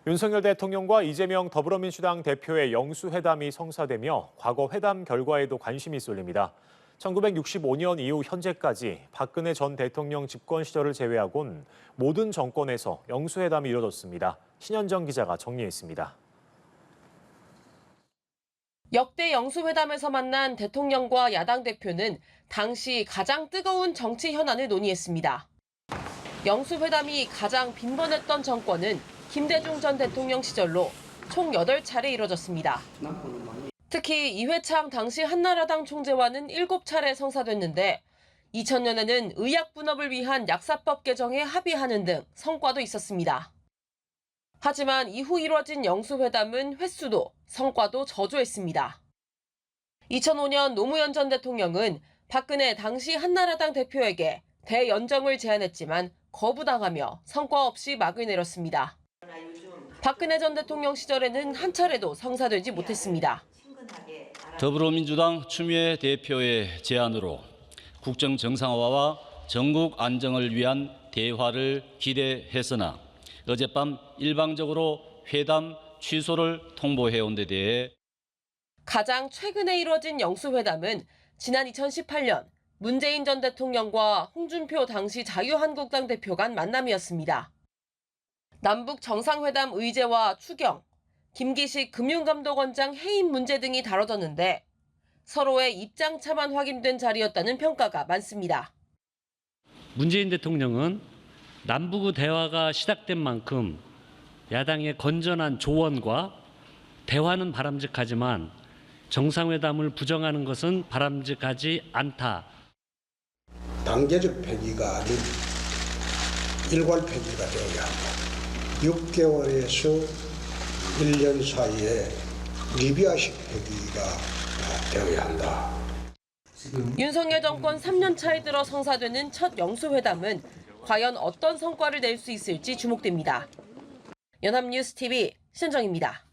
윤석열 대통령과 이재명 더불어민주당 대표의 영수회담이 성사되며 과거 회담 결과에도 관심이 쏠립니다. 1965년 이후 현재까지 박근혜 전 대통령 집권 시절을 제외하곤 모든 정권에서 영수회담이 이뤄졌습니다. 신현정 기자가 정리했습니다. 역대 영수회담에서 만난 대통령과 야당 대표는 당시 가장 뜨거운 정치 현안을 논의했습니다. 영수회담이 가장 빈번했던 정권은 김대중 전 대통령 시절로 총 8차례 이뤄졌습니다. 특히 이회창 당시 한나라당 총재와는 7차례 성사됐는데 2000년에는 의약 분업을 위한 약사법 개정에 합의하는 등 성과도 있었습니다. 하지만 이후 이뤄진 영수회담은 횟수도 성과도 저조했습니다. 2005년 노무현 전 대통령은 박근혜 당시 한나라당 대표에게 대연정을 제안했지만 거부당하며 성과 없이 막을 내렸습니다. 박근혜 전 대통령 시절에는 한 차례도 성사되지 못했습니다. 더불어민주당 추미애 대표의 제안으로 국정 정상화와 전국 안정을 위한 대화를 기대했으나 어젯밤 일방적으로 회담 취소를 통보해온 데 대해 가장 최근에 이뤄진 영수회담은 지난 2018년 문재인 전 대통령과 홍준표 당시 자유한국당 대표 간 만남이었습니다. 남북 정상회담 의제와 추경, 김기식 금융감독원장 해임 문제 등이 다뤄졌는데 서로의 입장차만 확인된 자리였다는 평가가 많습니다. 문재인 대통령은 남북의 대화가 시작된 만큼 야당의 건전한 조언과 대화는 바람직하지만 정상회담을 부정하는 것은 바람직하지 않다. 단계적 폐기가 아닌 일괄 폐기가 되어야 한다. 6개월에서 1년 사이에 리비아식 폐기가 되어야 한다. 윤석열 정권 3년 차에 들어 성사되는 첫 영수회담은 과연 어떤 성과를 낼 수 있을지 주목됩니다. 연합뉴스 TV 신정입니다.